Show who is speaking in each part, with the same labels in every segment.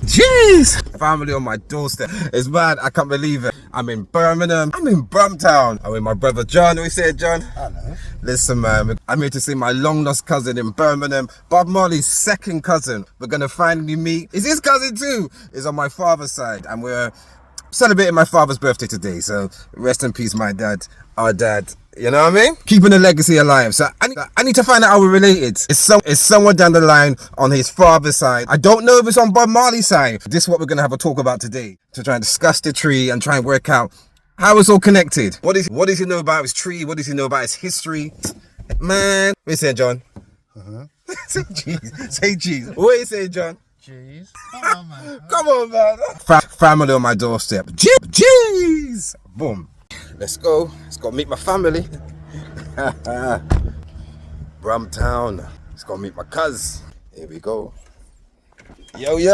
Speaker 1: Jeez! Family on my doorstep. It's mad, I can't believe it. I'm in Birmingham. I'm in Brumtown. I'm with my brother John. We say John?
Speaker 2: Hello.
Speaker 1: Listen, man, I'm here to see my long lost cousin in Birmingham. Bob Marley's second cousin. We're gonna finally meet. Is his cousin too? Is on my father's side, and we're celebrating my father's birthday today. So rest in peace, my dad, our dad. You know what I mean? Keeping the legacy alive. So I need to find out how we're related. It's somewhere down the line on his father's side. I don't know if it's on Bob Marley's side. This is what we're going to have a talk about today. To try and discuss the tree and try and work out how it's all connected. What does he know about his tree? What does he know about his history? Man, what are you saying, John? Say jeez. Say jeez. What are you saying, John?
Speaker 2: Jeez. Come on, man.
Speaker 1: Come on, man. Family on my doorstep. Jeez. Boom. Let's go. Let's go meet my family. Brumtown. Let's go meet my cuz. Here we go. Yo.
Speaker 2: Hey,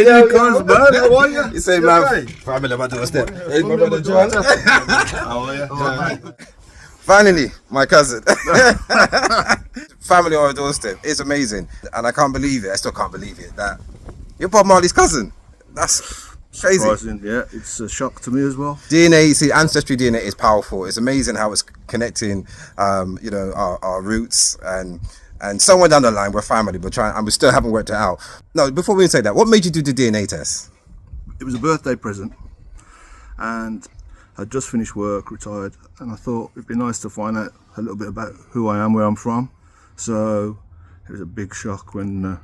Speaker 2: yo, cuz, man. How are you?
Speaker 1: You say, man, family on my doorstep. Hey, my brother John.
Speaker 2: How are you?
Speaker 1: Finally, my cousin. Family on my doorstep. It's amazing. And I can't believe it. I still can't believe it. That you're Bob Marley's cousin. That's crazy.
Speaker 2: Surprising, yeah, it's a shock to me as well.
Speaker 1: DNA, you see, ancestry DNA is powerful. It's amazing how it's connecting, our roots and somewhere down the line we're family. And we still haven't worked it out. No, before we say that, what made you do the DNA test?
Speaker 2: It was a birthday present, and I'd just finished work, retired, and I thought it'd be nice to find out a little bit about who I am, where I'm from. So it was a big shock when the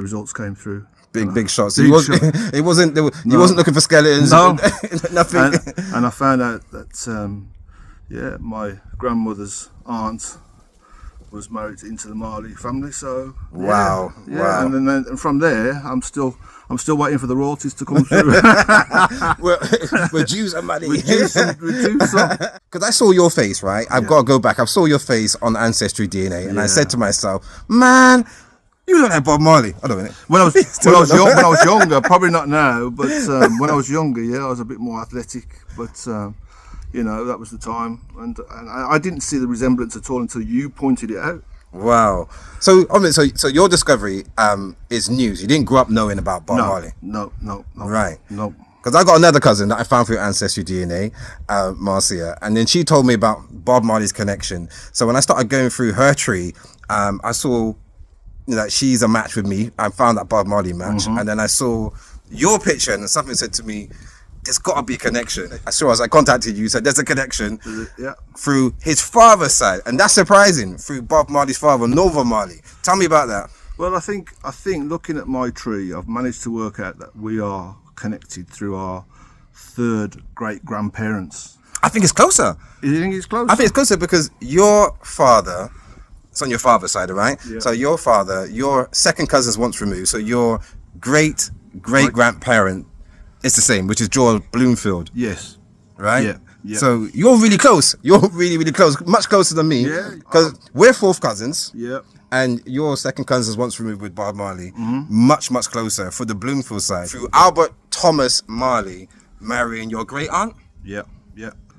Speaker 2: results came through.
Speaker 1: Big shots. So you wasn't looking for skeletons.
Speaker 2: No,
Speaker 1: nothing.
Speaker 2: And I found out that my grandmother's aunt was married into the Marley family. So
Speaker 1: wow.
Speaker 2: And then from there, I'm still waiting for the royalties to come through.
Speaker 1: we're Jews and money.
Speaker 2: We're Jews.
Speaker 1: Because I saw your face, right? I've got to go back. I saw your face on Ancestry DNA, and I said to myself, man, you look like Bob Marley. I don't know.
Speaker 2: When I was younger, probably not now, but when I was younger, I was a bit more athletic. But that was the time, and I didn't see the resemblance at all until you pointed it out.
Speaker 1: Wow. So your discovery is news. You didn't grow up knowing about Bob Marley.
Speaker 2: No.
Speaker 1: Right.
Speaker 2: No.
Speaker 1: Because I got another cousin that I found through Ancestry DNA, Marcia, and then she told me about Bob Marley's connection. So when I started going through her tree, I saw that she's a match with me. I found that Bob Marley match, and then I saw your picture, and something said to me, there's got to be a connection. As I contacted you, said there's a connection through his father's side, and that's surprising, through Bob Marley's father, Northern Marley. Tell me about that.
Speaker 2: Well, I think looking at my tree, I've managed to work out that we are connected through our third great grandparents.
Speaker 1: I think it's closer.
Speaker 2: You think it's closer?
Speaker 1: I think it's closer because your father, it's on your father's side, right?
Speaker 2: Yeah.
Speaker 1: So your father, your second cousin's once removed, so your great grandparent is the same, which is George Bloomfield.
Speaker 2: Yes.
Speaker 1: Right?
Speaker 2: Yeah.
Speaker 1: So you're really close. You're really close. Much closer than me.
Speaker 2: Yeah.
Speaker 1: Because we're fourth cousins.
Speaker 2: Yeah.
Speaker 1: And your second cousin's once removed with Bob Marley. Much closer for the Bloomfield side. Through Albert Thomas Marley marrying your great aunt?
Speaker 2: Yeah.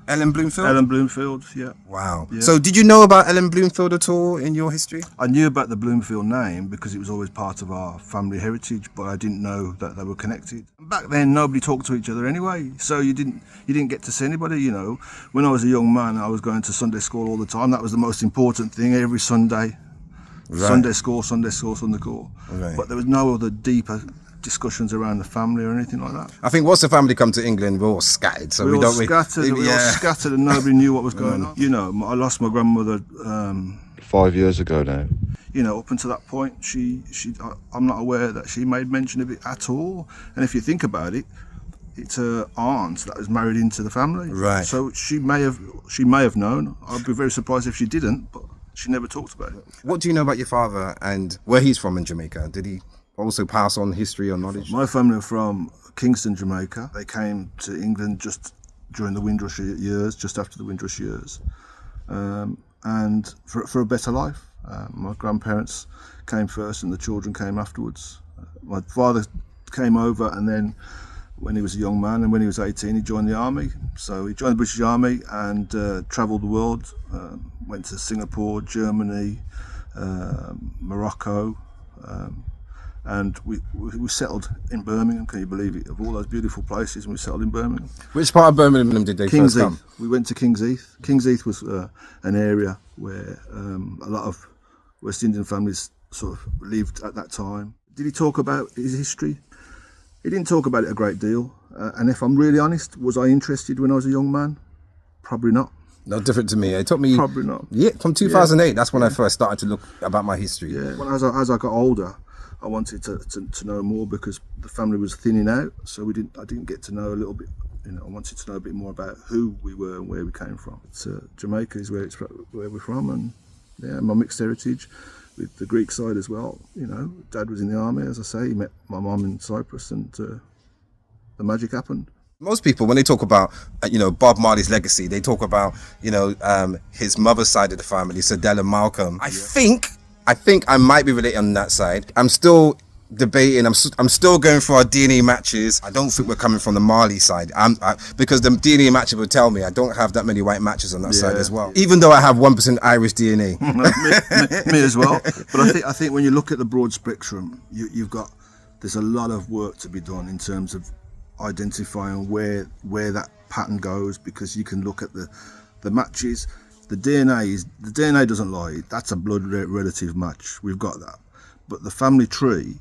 Speaker 1: Ellen Bloomfield?
Speaker 2: Ellen Bloomfield, yeah.
Speaker 1: Wow.
Speaker 2: Yeah.
Speaker 1: So did you know about Ellen Bloomfield at all in your history?
Speaker 2: I knew about the Bloomfield name because it was always part of our family heritage, but I didn't know that they were connected. Back then, nobody talked to each other anyway, so you didn't get to see anybody, When I was a young man, I was going to Sunday school all the time. That was the most important thing, every Sunday. Right. Sunday school.
Speaker 1: Right.
Speaker 2: But there was no other deeper discussions around the family or anything like that.
Speaker 1: I think once the family come to England, we're all scattered. So
Speaker 2: we all scattered and nobody knew what was going on. I lost my grandmother
Speaker 3: 5 years ago now.
Speaker 2: Up until that point, I'm not aware that she made mention of it at all. And if you think about it, it's her aunt that was married into the family.
Speaker 1: Right.
Speaker 2: So she may have known. I'd be very surprised if she didn't, but she never talked about it.
Speaker 1: What do you know about your father and where he's from in Jamaica? Did he also pass on history or knowledge?
Speaker 2: My family are from Kingston, Jamaica. They came to England just during the Windrush years, just after the Windrush years, and for a better life. My grandparents came first and the children came afterwards. My father came over, and then when he was a young man, and when he was 18, he joined the army. So he joined the British Army and travelled the world, went to Singapore, Germany, Morocco, And we settled in Birmingham. Can you believe it? Of all those beautiful places, and we settled in Birmingham.
Speaker 1: Which part of Birmingham did they
Speaker 2: King's
Speaker 1: first come?
Speaker 2: Heath. We went to King's Heath. King's Heath was an area where a lot of West Indian families sort of lived at that time. Did he talk about his history? He didn't talk about it a great deal. And if I'm really honest, was I interested when I was a young man? Probably not.
Speaker 1: No different to me. It took me
Speaker 2: Probably not.
Speaker 1: Yeah, from 2008. That's when I first started to look about my history.
Speaker 2: Yeah. When as I got older, I wanted to know more because the family was thinning out. So I didn't get to know a little bit. You know, I wanted to know a bit more about who we were and where we came from. Jamaica is where we're from, and yeah, my mixed heritage with the Greek side as well. You know, Dad was in the army, as I say. He met my mum in Cyprus, and the magic happened.
Speaker 1: Most people, when they talk about, Bob Marley's legacy, they talk about, his mother's side of the family, Sadell and Malcolm. I think I might be related on that side. I'm still debating. I'm still going for our DNA matches. I don't think we're coming from the Marley side. Because the DNA matches would tell me I don't have that many white matches on that side as well. Even though I have 1% Irish DNA.
Speaker 2: me as well. But I think when you look at the broad spectrum, there's a lot of work to be done in terms of identifying where that pattern goes, because you can look at the matches. The DNA doesn't lie. That's a blood relative match. We've got that. But the family tree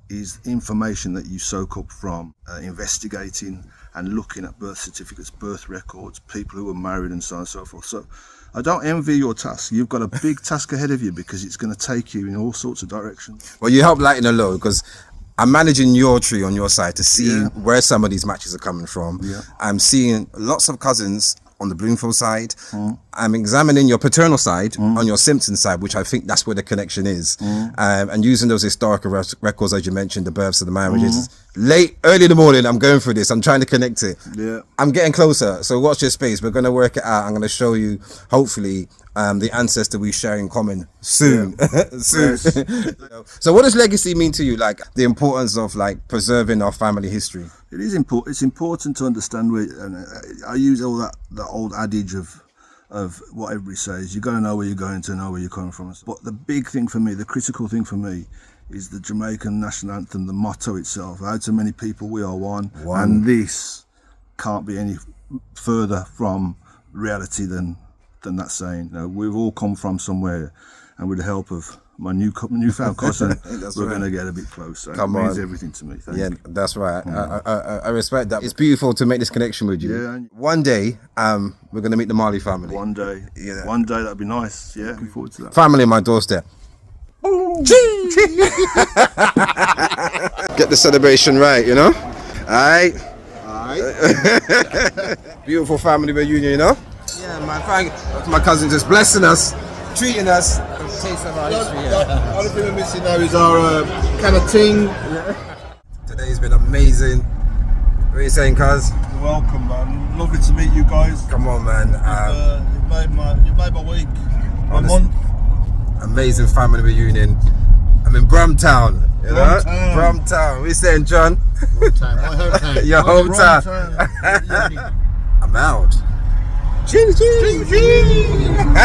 Speaker 2: is information that you soak up from investigating and looking at birth certificates, birth records, people who were married, and so on and so forth. So I don't envy your task. You've got a big task ahead of you, because it's going to take you in all sorts of directions.
Speaker 1: Well, you help lighten the load, because I'm managing your tree on your side to see where some of these matches are coming from. Yeah. I'm seeing lots of cousins on the Bloomfield side. I'm examining your paternal side on your Simpson side, which I think that's where the connection is. And using those historical records, as you mentioned, the births and the marriages. Early in the morning, I'm going through this. I'm trying to connect it. Yeah. I'm getting closer. So watch your space. We're going to work it out. I'm going to show you, hopefully, the ancestor we share in common soon. Soon. So what does legacy mean to you? Like the importance of preserving our family history?
Speaker 2: It is important. It's important to understand where, and I use all that old adage of what everybody says. You got to know where you're going to know where you're coming from. But the big thing for me, the critical thing for me, is the Jamaican national anthem, the motto itself. How to many people, we are one. And this can't be any further from reality than that saying. You know, we've all come from somewhere, and with the help of my newfound cousin, we're going to get a bit closer. It means everything to me. Thank you.
Speaker 1: That's right. I respect that. It's beautiful to make this connection with you.
Speaker 2: Yeah.
Speaker 1: One day, we're going to meet the Marley family.
Speaker 2: One day. Yeah. One day, that'd be nice. Yeah. Looking forward to that.
Speaker 1: Family on my doorstep. Get the celebration right, you know? Alright. Beautiful family reunion, Yeah, man. Thank my cousin just blessing us, treating us. Taste of our history,
Speaker 2: The only thing we're missing now is our kind of ting.
Speaker 1: Today's been amazing. What are you saying, cuz?
Speaker 2: You're welcome, man. Lovely to meet you guys.
Speaker 1: Come on, man.
Speaker 2: You've made my week, my month.
Speaker 1: Amazing family reunion. I'm in Brumtown, Brumtown. What are you saying, John?
Speaker 4: Hometown, my hometown.
Speaker 1: Your hometown. I'm out. Ching, ching, ching.